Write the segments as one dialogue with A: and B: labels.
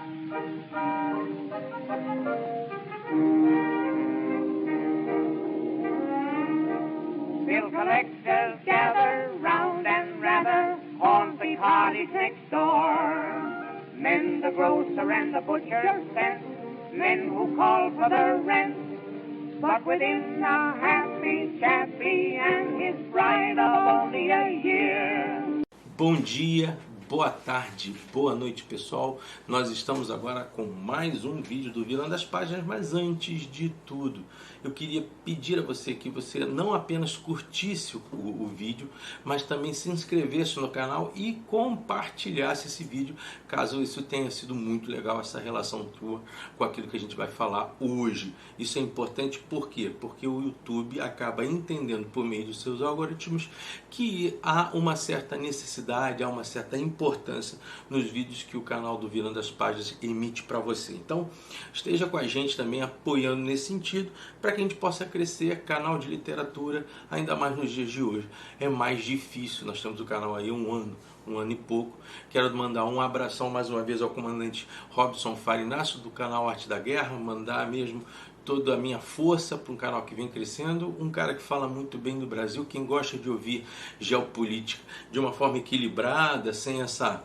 A: Bill collectors gather round and rather haunt the cottage next door. Men the grocer and the butcher sent, men who call for the rent. But within a happy chappy and his bride of only a year.
B: Bom dia, boa tarde, boa noite, pessoal. Nós estamos agora com mais um vídeo do Virando as Páginas, mas antes de tudo, eu queria pedir a você que você não apenas curtisse o vídeo, mas também se inscrevesse no canal e compartilhasse esse vídeo, caso isso tenha sido muito legal, essa relação tua com aquilo que a gente vai falar hoje. Isso é importante por quê? Porque o YouTube acaba entendendo por meio dos seus algoritmos que há uma certa necessidade, há uma certa importância nos vídeos que o canal do Virando as Páginas emite para você. Então, esteja com a gente também apoiando nesse sentido, para que a gente possa crescer canal de literatura, ainda mais nos dias de hoje. É mais difícil, nós temos o canal aí um ano e pouco. Quero mandar um abração mais uma vez ao comandante Robson Farinácio do canal Arte da Guerra, mandar mesmo toda a minha força para um canal que vem crescendo, um cara que fala muito bem do Brasil, quem gosta de ouvir geopolítica de uma forma equilibrada, sem essa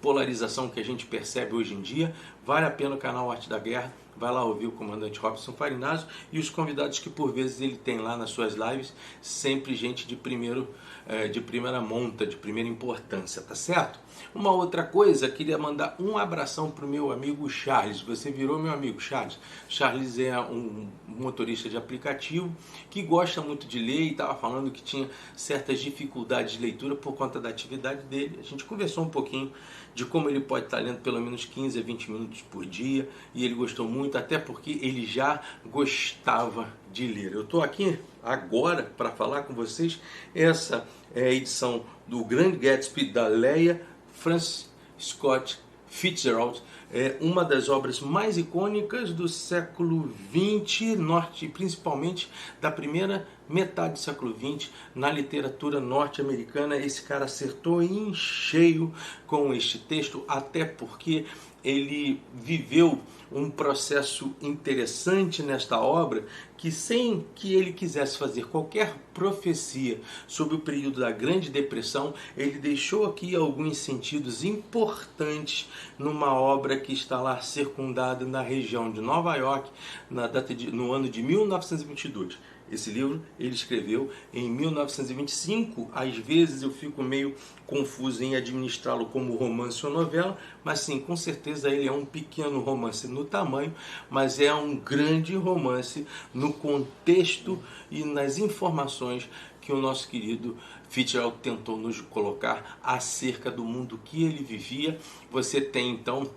B: polarização que a gente percebe hoje em dia, vale a pena o canal Arte da Guerra. Vai lá ouvir o comandante Robson Farinácio e os convidados que por vezes ele tem lá nas suas lives, sempre gente de primeira monta, de primeira importância, tá certo? Uma outra coisa, queria mandar um abração para o meu amigo Charles. Você virou meu amigo, Charles. Charles é um motorista de aplicativo que gosta muito de ler e estava falando que tinha certas dificuldades de leitura por conta da atividade dele. A gente conversou um pouquinho de como ele pode estar lendo pelo menos 15 a 20 minutos por dia, e ele gostou muito, até porque ele já gostava de ler. Eu estou aqui agora para falar com vocês, essa é a edição do Grande Gatsby da Leah Frances Scott Fitzgerald, é uma das obras mais icônicas do século XX, principalmente da primeira metade do século XX, na literatura norte-americana. Esse cara acertou em cheio com este texto, até porque ele viveu um processo interessante nesta obra, que sem que ele quisesse fazer qualquer profecia sobre o período da Grande Depressão, ele deixou aqui alguns sentidos importantes numa obra que está lá circundada na região de Nova York, no ano de 1922. Esse livro ele escreveu em 1925, às vezes eu fico meio confuso em administrá-lo como romance ou novela, mas sim, com certeza ele é um pequeno romance no tamanho, mas é um grande romance no contexto e nas informações que o nosso querido Fitzgerald tentou nos colocar acerca do mundo que ele vivia. Você tem então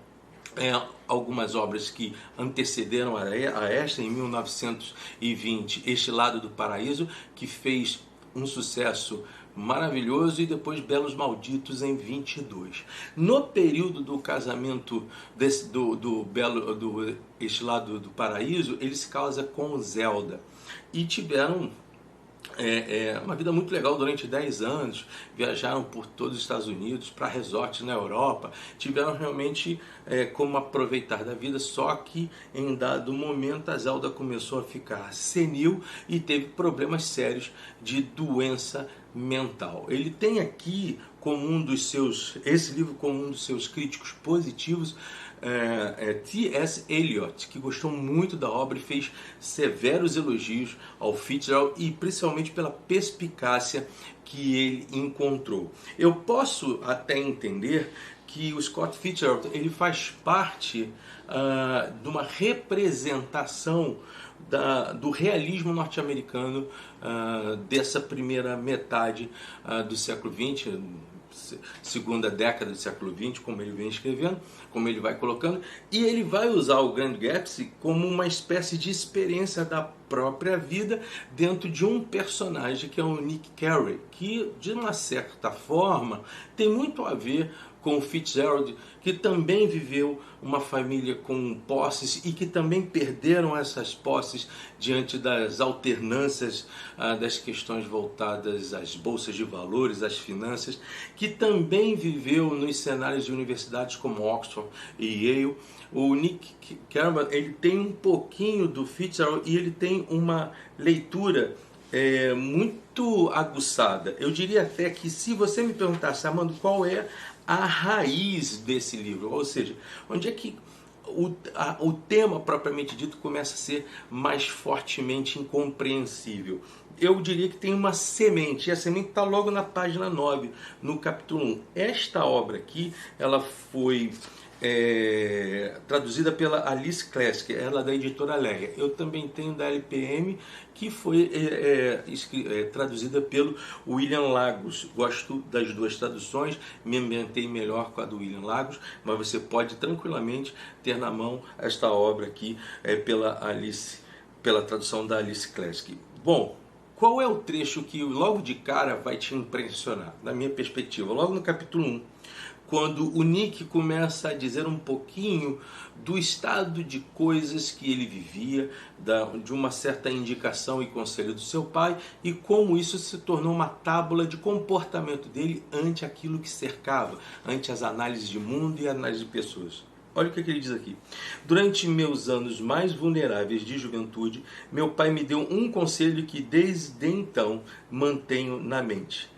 B: algumas obras que antecederam a esta, em 1920, Este Lado do Paraíso, que fez um sucesso maravilhoso, e depois Belos Malditos em 22. No período do casamento do Este Lado do Paraíso, ele se casa com Zelda e tiveram uma vida muito legal durante 10 anos, viajaram por todos os Estados Unidos, para resorts na Europa, tiveram realmente como aproveitar da vida, só que em dado momento a Zelda começou a ficar senil e teve problemas sérios de doença mental. Ele tem aqui como esse livro como um dos seus críticos positivos, T.S. Eliot, que gostou muito da obra e fez severos elogios ao Fitzgerald, e principalmente pela perspicácia que ele encontrou. Eu posso até entender que o Scott Fitzgerald ele faz parte de uma representação do realismo norte-americano dessa primeira metade do século XX, segunda década do século XX, como ele vem escrevendo, como ele vai colocando, e ele vai usar o Grande Gatsby como uma espécie de experiência da própria vida dentro de um personagem que é o Nick Carey, que de uma certa forma tem muito a ver com o Fitzgerald, que também viveu uma família com posses e que também perderam essas posses diante das alternâncias das questões voltadas às bolsas de valores, às finanças, que também viveu nos cenários de universidades como Oxford e Yale. O Nick Carman, ele tem um pouquinho do Fitzgerald e ele tem uma leitura muito aguçada. Eu diria até que, se você me perguntasse, Armando, qual é a raiz desse livro, ou seja, onde é que o tema propriamente dito começa a ser mais fortemente incompreensível, eu diria que tem uma semente, e a semente está logo na página 9, no capítulo 1. Esta obra aqui, ela foi traduzida pela Alice Klesk, ela é da editora Leia. Eu também tenho da LPM, que foi traduzida pelo William Lagos. Gosto das duas traduções, me ambientei melhor com a do William Lagos, mas você pode tranquilamente ter na mão esta obra aqui pela tradução da Alice Klesk. Bom, qual é o trecho que logo de cara vai te impressionar, na minha perspectiva? Logo no capítulo 1, quando o Nick começa a dizer um pouquinho do estado de coisas que ele vivia, de uma certa indicação e conselho do seu pai, e como isso se tornou uma tábula de comportamento dele ante aquilo que cercava, ante as análises de mundo e análises de pessoas. Olha o que ele diz aqui. Durante meus anos mais vulneráveis de juventude, meu pai me deu um conselho que desde então mantenho na mente.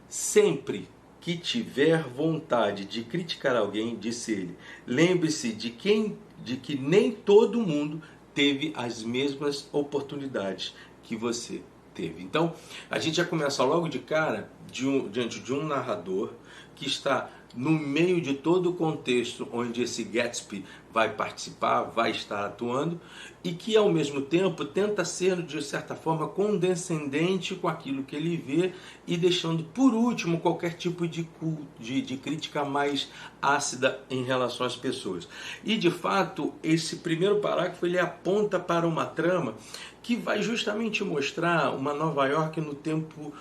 B: Sempre que tiver vontade de criticar alguém, disse ele, lembre-se de que nem todo mundo teve as mesmas oportunidades que você teve. Então, a gente já começa logo de cara diante de um narrador que está no meio de todo o contexto onde esse Gatsby vai participar, vai estar atuando, e que ao mesmo tempo tenta ser de certa forma condescendente com aquilo que ele vê e deixando por último qualquer tipo de crítica mais ácida em relação às pessoas. E de fato esse primeiro parágrafo ele aponta para uma trama que vai justamente mostrar uma Nova York no tempo,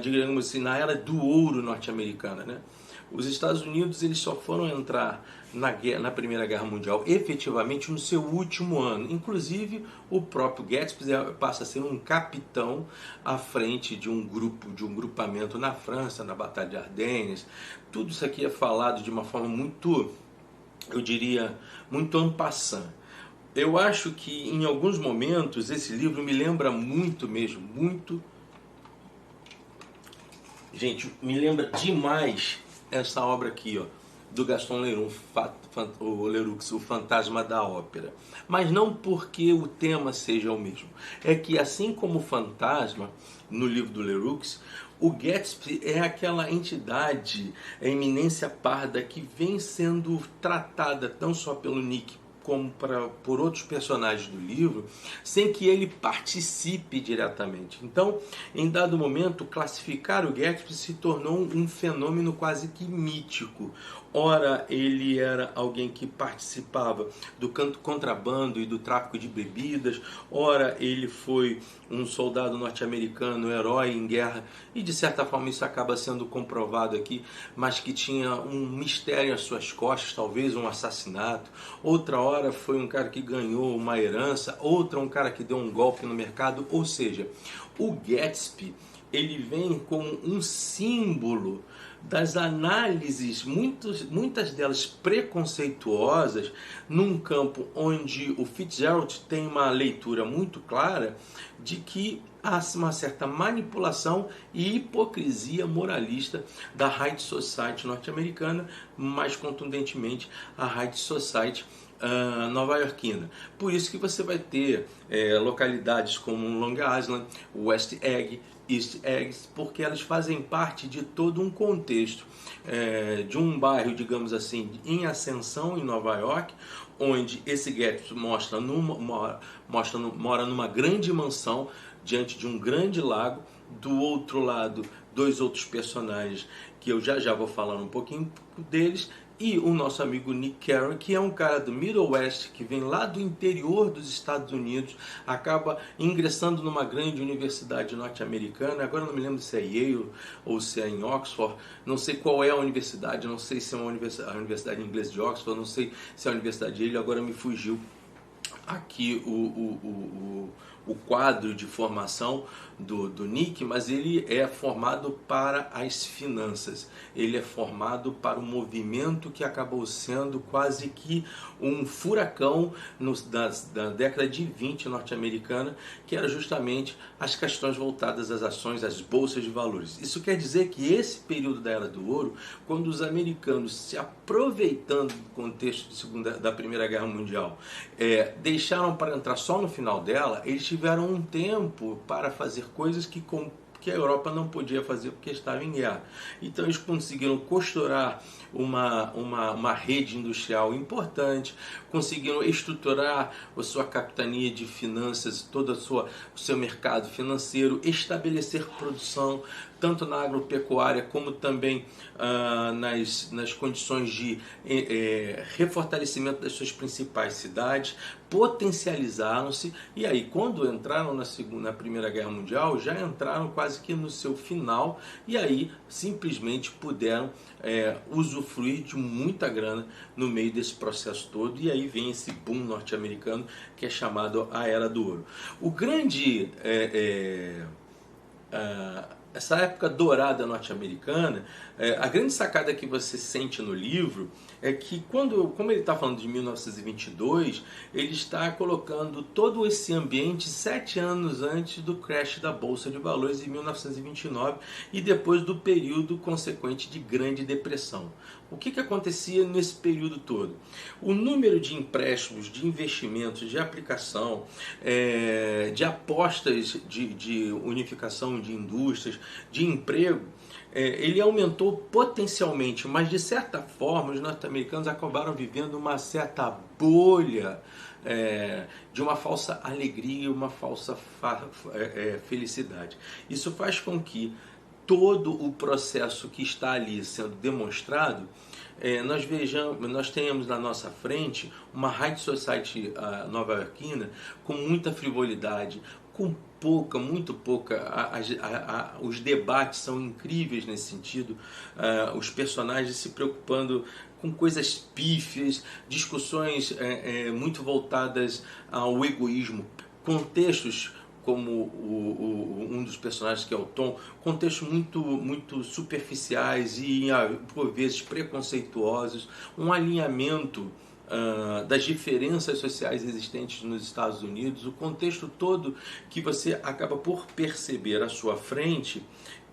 B: digamos assim, na era do ouro norte-americana, né? Os Estados Unidos eles só foram entrar na Primeira Guerra Mundial efetivamente no seu último ano. Inclusive o próprio Gatsby passa a ser um capitão à frente de um grupamento na França, na Batalha de Ardennes. Tudo isso aqui é falado de uma forma muito, eu diria, muito en passant. Eu acho que em alguns momentos esse livro me lembra muito mesmo, muito... Gente, me lembra demais essa obra aqui, ó, do Gaston Leroux, o Fantasma da Ópera. Mas não porque o tema seja o mesmo. É que assim como o Fantasma, no livro do Leroux, o Gatsby é aquela entidade, a eminência parda que vem sendo tratada não só pelo Nick como por outros personagens do livro, sem que ele participe diretamente. Então, em dado momento, classificar o Gatsby se tornou um fenômeno quase que mítico. Ora, ele era alguém que participava do contrabando e do tráfico de bebidas, ora, ele foi um soldado norte-americano, herói em guerra, e de certa forma isso acaba sendo comprovado aqui, mas que tinha um mistério às suas costas, talvez um assassinato. Outra hora foi um cara que ganhou uma herança, outra um cara que deu um golpe no mercado. Ou seja, o Gatsby ele vem como um símbolo das análises, muitas delas preconceituosas, num campo onde o Fitzgerald tem uma leitura muito clara de que há uma certa manipulação e hipocrisia moralista da High Society norte-americana, mais contundentemente a High Society nova-iorquina. Por isso que você vai ter localidades como Long Island, West Egg, East Eggs, porque elas fazem parte de todo um contexto de um bairro, digamos assim, em ascensão em Nova York, onde esse Gatsby mora numa grande mansão diante de um grande lago. Do outro lado, dois outros personagens que eu já vou falar um pouquinho deles, e o nosso amigo Nick Carey, que é um cara do Middle West, que vem lá do interior dos Estados Unidos, acaba ingressando numa grande universidade norte-americana. Agora eu não me lembro se é Yale ou se é em Oxford, não sei qual é a universidade, não sei se é a Universidade Inglesa de Oxford, não sei se é a Universidade de Yale, agora me fugiu aqui o quadro de formação do Nick, mas ele é formado para as finanças, ele é formado para o movimento que acabou sendo quase que um furacão da década de 20 norte-americana, que era justamente as questões voltadas às ações, às bolsas de valores. Isso quer dizer que esse período da Era do Ouro, quando os americanos, se aproveitando do contexto da Primeira Guerra Mundial, deixaram para entrar só no final dela, eles tiveram um tempo para fazer coisas que a Europa não podia fazer porque estava em guerra. Então eles conseguiram costurar uma rede industrial importante, conseguiram estruturar a sua capitania de finanças, todo o seu mercado financeiro, estabelecer produção, tanto na agropecuária como também nas condições de refortalecimento das suas principais cidades, potencializaram-se, e aí quando entraram na Primeira Guerra Mundial, já entraram quase que no seu final, e aí simplesmente puderam usufruir de muita grana no meio desse processo todo, e aí vem esse boom norte-americano que é chamado a Era do Ouro. O grande... essa época dourada norte-americana, a grande sacada que você sente no livro é que como ele está falando de 1922, ele está colocando todo esse ambiente 7 anos antes do crash da Bolsa de Valores em 1929 e depois do período consequente de Grande Depressão. O que acontecia nesse período todo? O número de empréstimos, de investimentos, de aplicação, de apostas de unificação de indústrias, de emprego, ele aumentou potencialmente, mas de certa forma os norte-americanos acabaram vivendo uma certa bolha de uma falsa alegria, uma falsa felicidade. Isso faz com que todo o processo que está ali sendo demonstrado, nós tenhamos na nossa frente uma high society nova-iorquina com muita frivolidade, com muito pouca, os debates são incríveis nesse sentido, os personagens se preocupando com coisas pífias, discussões muito voltadas ao egoísmo, contextos como um dos personagens, que é o Tom, contextos muito superficiais e por vezes preconceituosos, um alinhamento das diferenças sociais existentes nos Estados Unidos, o contexto todo que você acaba por perceber à sua frente,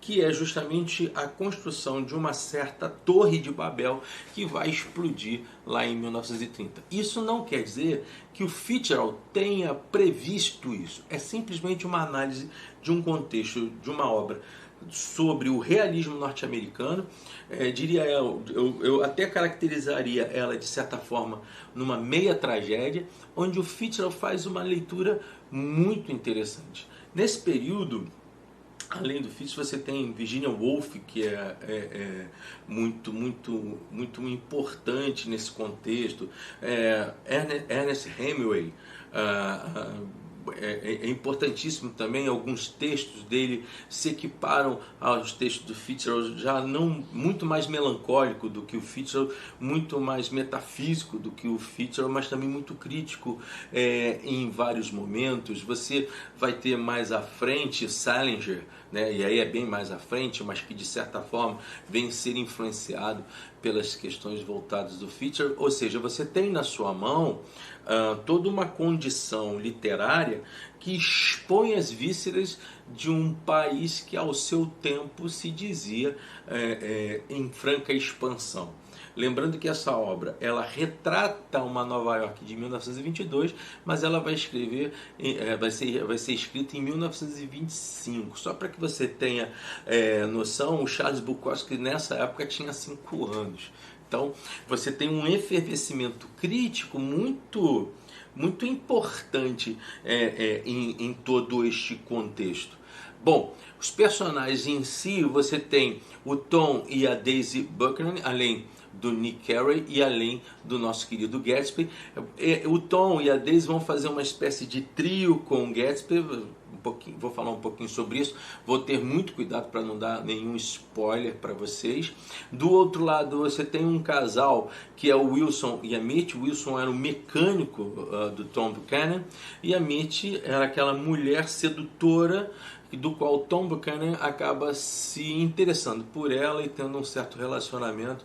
B: que é justamente a construção de uma certa torre de Babel que vai explodir lá em 1930. Isso não quer dizer que o Fitzgerald tenha previsto isso, é simplesmente uma análise de um contexto, de uma obra sobre o realismo norte-americano, diria eu até caracterizaria ela de certa forma numa meia tragédia, onde o Fitzgerald faz uma leitura muito interessante. Nesse período, além do Fitzgerald, você tem Virginia Woolf, que é muito importante nesse contexto, Ernest Hemingway, é importantíssimo também. Alguns textos dele se equiparam aos textos do Fitzgerald, já não muito mais melancólico do que o Fitzgerald, muito mais metafísico do que o Fitzgerald, mas também muito crítico em vários momentos. Você vai ter mais à frente Salinger, né? E aí é bem mais à frente, mas que de certa forma vem ser influenciado pelas questões voltadas do Fitzgerald. Ou seja, você tem na sua mão toda uma condição literária que expõe as vísceras de um país que ao seu tempo se dizia em franca expansão. Lembrando que essa obra, ela retrata uma Nova York de 1922, mas ela vai ser escrita em 1925. Só para que você tenha noção, o Charles Bukowski nessa época tinha 5 anos. Então, você tem um efervescimento crítico muito importante em todo este contexto. Bom, os personagens em si, você tem o Tom e a Daisy Buchanan, além do Nick Carey e além do nosso querido Gatsby. O Tom e a Daisy vão fazer uma espécie de trio com o Gatsby. Vou falar um pouquinho sobre isso. Vou ter muito cuidado para não dar nenhum spoiler para vocês. Do outro lado, você tem um casal que é o Wilson e a Mitch. O Wilson era o mecânico do Tom Buchanan e a Mitch era aquela mulher sedutora do qual Tom Buchanan acaba se interessando por ela e tendo um certo relacionamento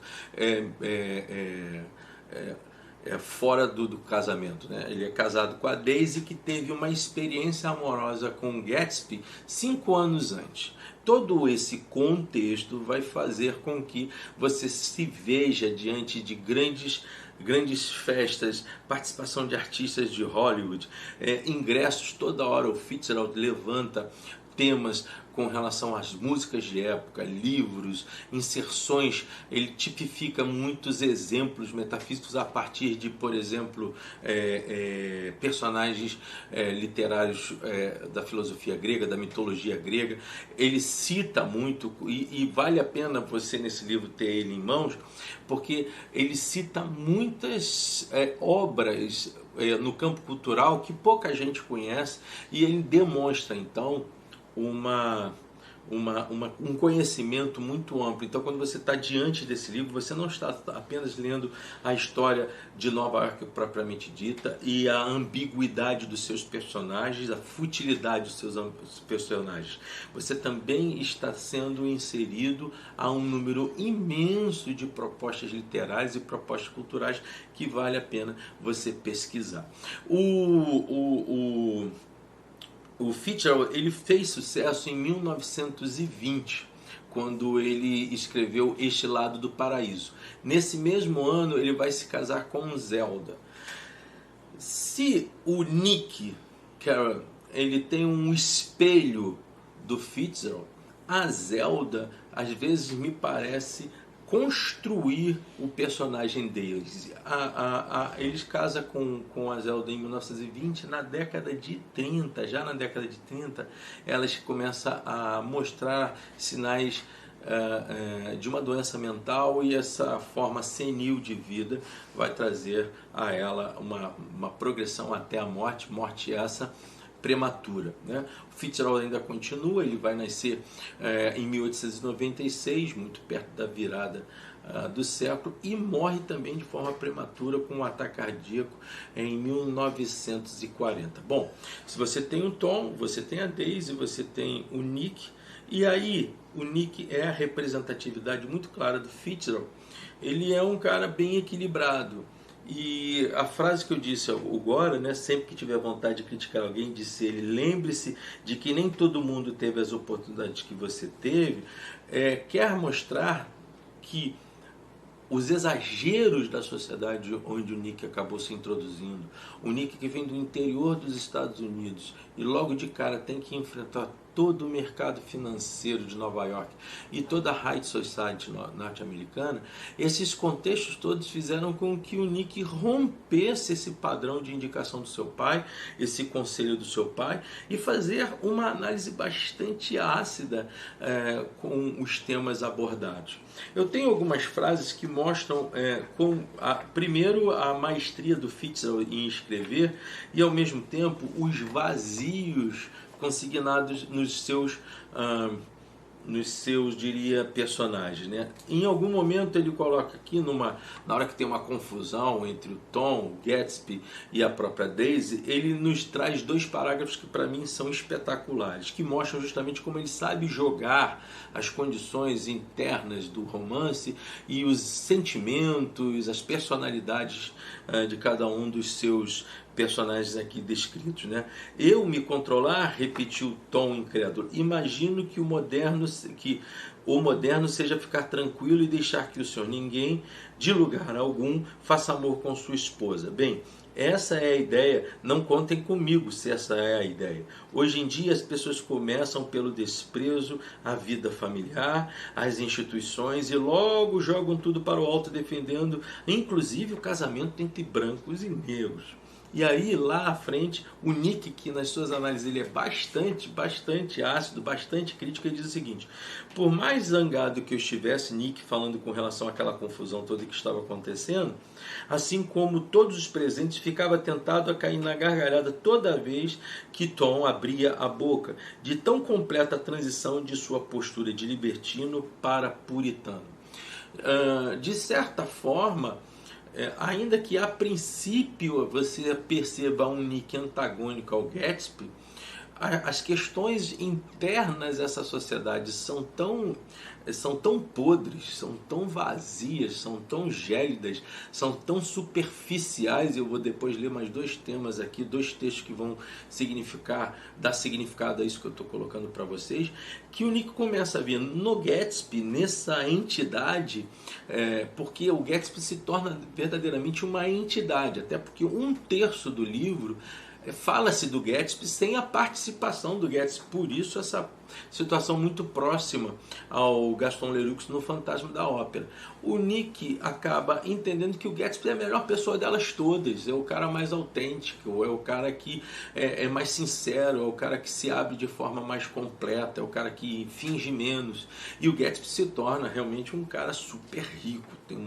B: fora do casamento, né? Ele é casado com a Daisy, que teve uma experiência amorosa com Gatsby 5 anos antes. Todo esse contexto vai fazer com que você se veja diante de grandes festas, participação de artistas de Hollywood, ingressos. Toda hora o Fitzgerald levanta temas com relação às músicas de época, livros, inserções. Ele tipifica muitos exemplos metafísicos a partir de, por exemplo, personagens literários da filosofia grega, da mitologia grega. Ele cita muito, e vale a pena você nesse livro ter ele em mãos, porque ele cita muitas obras no campo cultural que pouca gente conhece, e ele demonstra então um conhecimento muito amplo. Então, quando você está diante desse livro, você não está apenas lendo a história de Nova York propriamente dita e a ambiguidade dos seus personagens, a futilidade dos seus personagens. Você também está sendo inserido a um número imenso de propostas literárias e propostas culturais que vale a pena você pesquisar. O Fitzgerald, ele fez sucesso em 1920, quando ele escreveu Este Lado do Paraíso. Nesse mesmo ano, ele vai se casar com Zelda. Se o Nick Carey, ele tem um espelho do Fitzgerald, a Zelda, às vezes, me parece construir o personagem deles. Eles casam com a Zelda em 1920, na década de 30, já na década de 30, elas começam a mostrar sinais de uma doença mental, e essa forma senil de vida vai trazer a ela uma progressão até a morte essa prematura, né? O Fitzgerald ainda continua, ele vai nascer em 1896, muito perto da virada do século, e morre também de forma prematura com um ataque cardíaco em 1940. Bom, se você tem o Tom, você tem a Daisy, você tem o Nick, e aí o Nick é a representatividade muito clara do Fitzgerald. Ele é um cara bem equilibrado. E a frase que eu disse agora, né, sempre que tiver vontade de criticar alguém, disse ele: lembre-se de que nem todo mundo teve as oportunidades que você teve, quer mostrar que os exageros da sociedade onde o Nick acabou se introduzindo, o Nick que vem do interior dos Estados Unidos e logo de cara tem que enfrentar todo o mercado financeiro de Nova York e toda a high society norte-americana, esses contextos todos fizeram com que o Nick rompesse esse padrão de indicação do seu pai, esse conselho do seu pai, e fazer uma análise bastante ácida com os temas abordados. Eu tenho algumas frases que mostram primeiro a maestria do Fitzgerald em escrever e ao mesmo tempo os vazios consignados nos seus, diria, personagens, né? Em algum momento ele coloca aqui, na hora que tem uma confusão entre o Tom, o Gatsby e a própria Daisy, ele nos traz 2 parágrafos que para mim são espetaculares, que mostram justamente como ele sabe jogar as condições internas do romance e os sentimentos, as personalidades de cada um dos seus personagens aqui descritos, né? Eu me controlar, repetiu o Tom incrédulo. Imagino que o moderno seja ficar tranquilo e deixar que o senhor ninguém, de lugar algum, faça amor com sua esposa. Bem, essa é a ideia, não contem comigo se essa é a ideia. Hoje em dia as pessoas começam pelo desprezo à vida familiar, às instituições, e logo jogam tudo para o alto, defendendo inclusive o casamento entre brancos e negros. E aí, lá à frente, o Nick, que nas suas análises ele é bastante ácido, bastante crítico, ele diz o seguinte: por mais zangado que eu estivesse, Nick, falando com relação àquela confusão toda que estava acontecendo, assim como todos os presentes, ficava tentado a cair na gargalhada toda vez que Tom abria a boca, de tão completa a transição de sua postura de libertino para puritano. De certa forma, ainda que a princípio você perceba um Nick antagônico ao Gatsby, as questões internas dessa sociedade são tão podres, são tão vazias, são tão gélidas, são tão superficiais. Eu vou depois ler mais 2 temas aqui, 2 textos que vão dar significado a isso que eu estou colocando para vocês, que o Nick começa a ver no Gatsby, nessa entidade, porque o Gatsby se torna verdadeiramente uma entidade, até porque 1/3 do livro fala-se do Gatsby sem a participação do Gatsby, por isso essa situação muito próxima ao Gaston Leroux no Fantasma da Ópera. O Nick acaba entendendo que o Gatsby é a melhor pessoa delas todas, é o cara mais autêntico, é o cara que é mais sincero, é o cara que se abre de forma mais completa, é o cara que finge menos, e o Gatsby se torna realmente um cara super rico, tem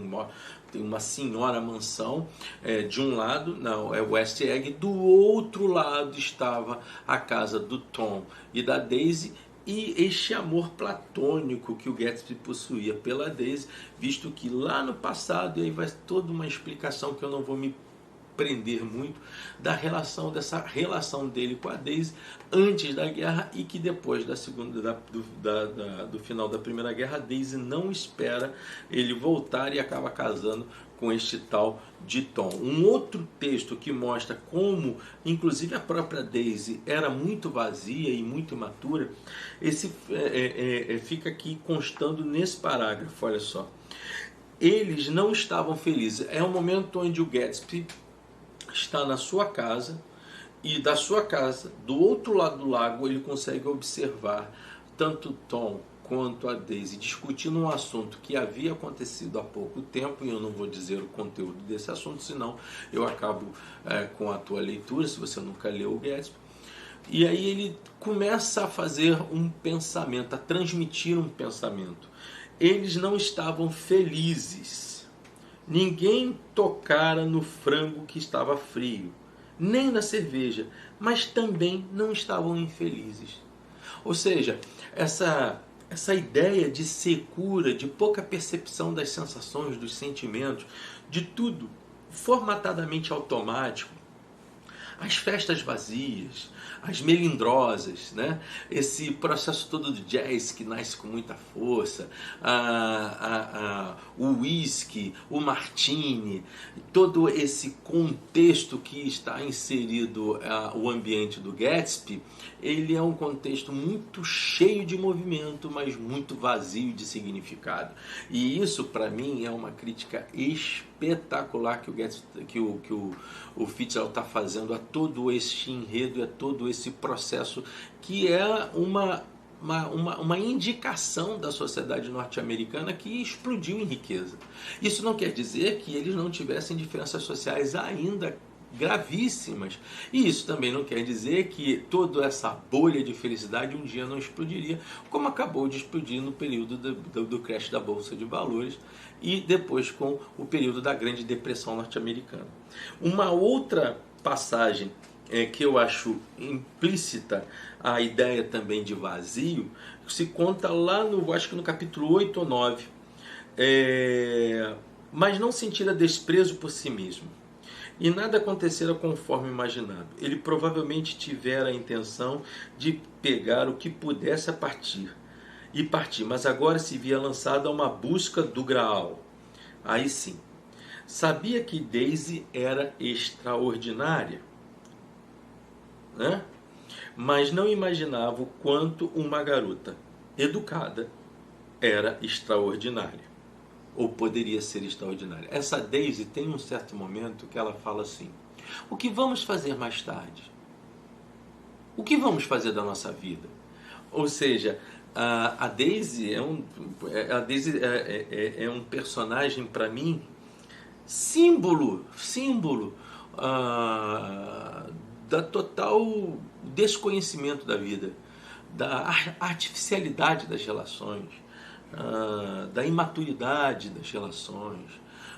B: uma senhora mansão, de um lado é West Egg, do outro lado estava a casa do Tom e da Daisy, e este amor platônico que o Gatsby possuía pela Daisy, visto que lá no passado, e aí vai toda uma explicação que eu não vou me prender muito, dessa relação dele com a Daisy antes da guerra, e que depois do final da Primeira Guerra, a Daisy não espera ele voltar e acaba casando com este tal de Tom. Um outro texto que mostra como, inclusive, a própria Daisy era muito vazia e muito imatura, fica aqui constando nesse parágrafo, olha só. Eles não estavam felizes. É um momento onde o Gatsby está na sua casa, e da sua casa, do outro lado do lago, ele consegue observar tanto Tom quanto a Daisy discutindo um assunto que havia acontecido há pouco tempo, e eu não vou dizer o conteúdo desse assunto, senão eu acabo com a tua leitura, se você nunca leu o Gatsby. E aí ele começa a fazer um pensamento, a transmitir um pensamento. Eles não estavam felizes. Ninguém tocara no frango que estava frio, nem na cerveja, mas também não estavam infelizes. Ou seja, essa ideia de secura, de pouca percepção das sensações, dos sentimentos, de tudo formatadamente automático, as festas vazias, as melindrosas, né? Esse processo todo do jazz que nasce com muita força, o whisky, o martini, todo esse contexto que está inserido o ambiente do Gatsby, ele é um contexto muito cheio de movimento, mas muito vazio de significado. E isso, para mim, é uma crítica espetacular que o Fitzgerald está fazendo a todo esse enredo, a todo esse processo, que é uma indicação da sociedade norte-americana que explodiu em riqueza. Isso não quer dizer que eles não tivessem diferenças sociais ainda gravíssimas, e isso também não quer dizer que toda essa bolha de felicidade um dia não explodiria, como acabou de explodir no período do crash da Bolsa de Valores e depois com o período da Grande Depressão norte-americana. Uma outra passagem que eu acho implícita a ideia também de vazio, se conta lá acho que no capítulo 8 ou 9, mas não sentira desprezo por si mesmo, e nada acontecera conforme imaginado. Ele provavelmente tivera a intenção de pegar o que pudesse partir, mas agora se via lançado a uma busca do Graal. Aí sim, sabia que Daisy era extraordinária, né? Mas não imaginava o quanto uma garota educada era extraordinária, ou poderia ser extraordinária. Essa Daisy tem um certo momento que ela fala assim: o que vamos fazer mais tarde? O que vamos fazer da nossa vida? Ou seja, a Daisy é um personagem, para mim, símbolo da total desconhecimento da vida, da artificialidade das relações, da imaturidade das relações,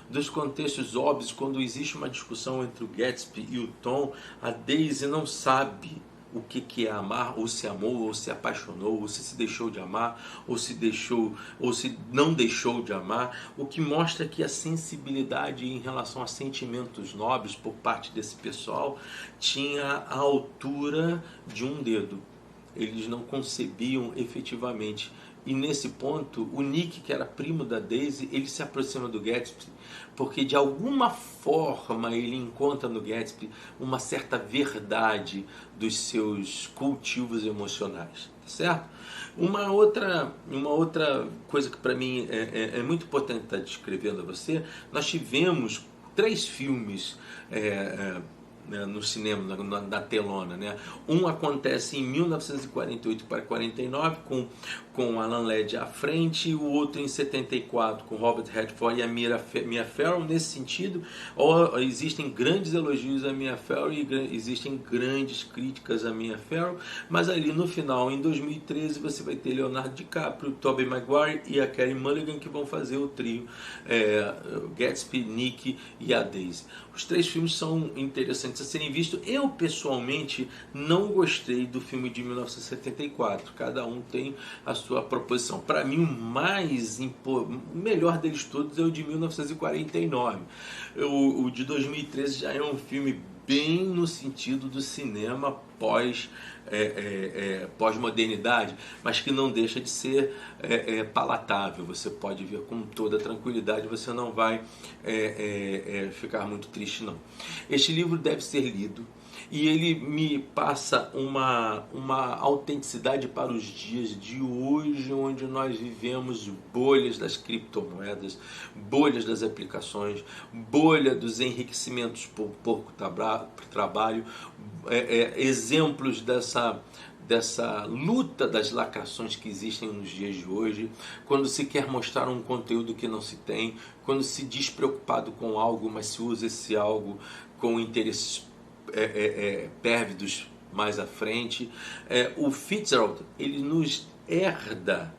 B: dos contextos óbvios. Quando existe uma discussão entre o Gatsby e o Tom, a Daisy não sabe o que é amar, ou se amou, ou se apaixonou, ou se deixou de amar, ou se deixou, ou se não deixou de amar, o que mostra que a sensibilidade em relação a sentimentos nobres por parte desse pessoal tinha a altura de um dedo. Eles não concebiam efetivamente. E nesse ponto, o Nick, que era primo da Daisy, ele se aproxima do Gatsby, porque de alguma forma ele encontra no Gatsby uma certa verdade dos seus cultivos emocionais, certo? Uma outra coisa que para mim é muito importante estar descrevendo a você, nós tivemos 3 filmes no cinema, na telona, né? Um acontece em 1948 para 49 com Alan Ladd à frente, o outro em 74 com Robert Redford e a Mia Farrow. Nesse sentido, existem grandes elogios a Mia Farrow e existem grandes críticas a Mia Farrow, mas ali no final, em 2013, você vai ter Leonardo DiCaprio, Tobey Maguire e a Carey Mulligan, que vão fazer o trio Gatsby, Nick e a Daisy. Os 3 filmes são interessantes a serem vistos. Eu, pessoalmente, não gostei do filme de 1974. Cada um tem a sua proposição. Para mim, o melhor deles todos é o de 1949. O de 2013 já é um filme bem no sentido do cinema pós-modernidade, mas que não deixa de ser palatável. Você pode ver com toda tranquilidade, você não vai ficar muito triste, não. Este livro deve ser lido e ele me passa uma autenticidade para os dias de hoje, onde nós vivemos bolhas das criptomoedas, bolhas das aplicações, bolha dos enriquecimentos por pouco trabalho, exemplos dessa luta das lacrações que existem nos dias de hoje, quando se quer mostrar um conteúdo que não se tem, quando se diz preocupado com algo, mas se usa esse algo com interesses pérvidos mais à frente. O Fitzgerald, ele nos herda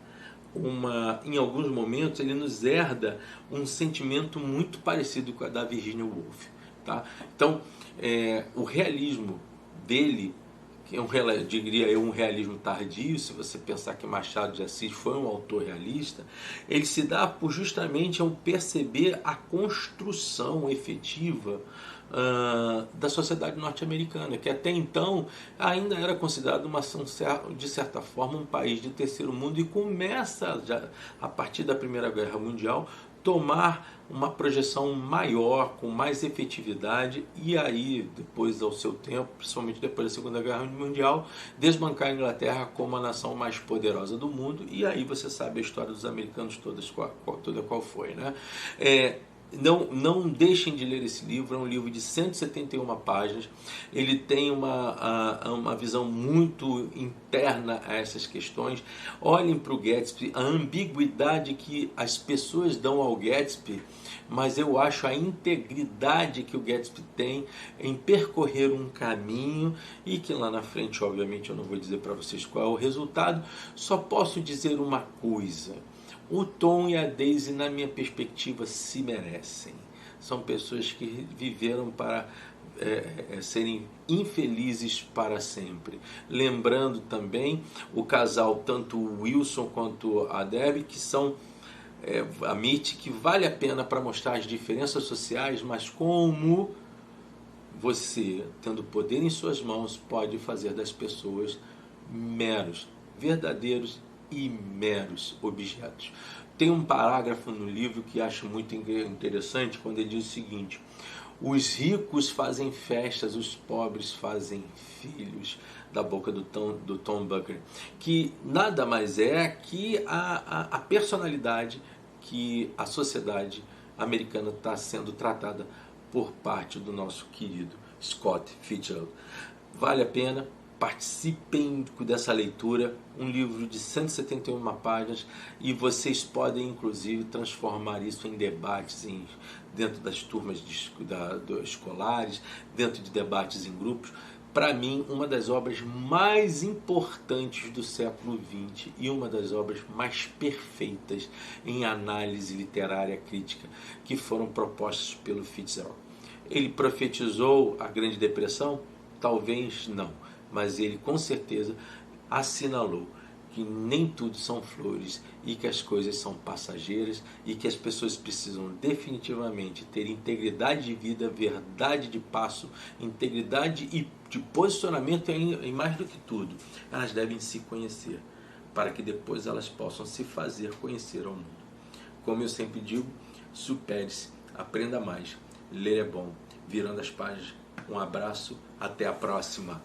B: em alguns momentos, ele nos herda um sentimento muito parecido com a da Virginia Woolf, tá? Então, o realismo dele, que diria eu, um realismo tardio, se você pensar que Machado de Assis foi um autor realista, ele se dá por justamente ao perceber a construção efetiva da sociedade norte-americana, que até então ainda era considerado de certa forma um país de terceiro mundo, e começa já, a partir da Primeira Guerra Mundial, tomar uma projeção maior, com mais efetividade, e aí, depois ao seu tempo, principalmente depois da Segunda Guerra Mundial, desbancar a Inglaterra como a nação mais poderosa do mundo. E aí você sabe a história dos americanos toda qual foi, né? Não deixem de ler esse livro. É um livro de 171 páginas. Ele tem uma visão muito interna a essas questões. Olhem para o Gatsby, a ambiguidade que as pessoas dão ao Gatsby, mas eu acho a integridade que o Gatsby tem em percorrer um caminho, e que lá na frente, obviamente, eu não vou dizer para vocês qual é o resultado. Só posso dizer uma coisa: o Tom e a Daisy, na minha perspectiva, se merecem. São pessoas que viveram para serem infelizes para sempre. Lembrando também o casal, tanto o Wilson quanto a Debbie, que são a Mitty, que vale a pena para mostrar as diferenças sociais, mas como você, tendo poder em suas mãos, pode fazer das pessoas meros, verdadeiros e meros objetos. Tem um parágrafo no livro que acho muito interessante, quando ele diz o seguinte: os ricos fazem festas, os pobres fazem filhos, da boca do Tom Buckley, que nada mais é que a personalidade que a sociedade americana está sendo tratada por parte do nosso querido Scott Fitzgerald. Vale a pena. participem dessa leitura, um livro de 171 páginas, e vocês podem inclusive transformar isso em debates dentro das turmas escolares, dentro de debates em grupos. Para mim, uma das obras mais importantes do século XX e uma das obras mais perfeitas em análise literária crítica que foram propostas pelo Fitzgerald. Ele profetizou a Grande Depressão? Talvez não, mas ele com certeza assinalou que nem tudo são flores e que as coisas são passageiras e que as pessoas precisam definitivamente ter integridade de vida, verdade de passo, integridade e de posicionamento, e mais do que tudo, elas devem se conhecer para que depois elas possam se fazer conhecer ao mundo. Como eu sempre digo, supere-se, aprenda mais, ler é bom, virando as páginas. Um abraço, até a próxima.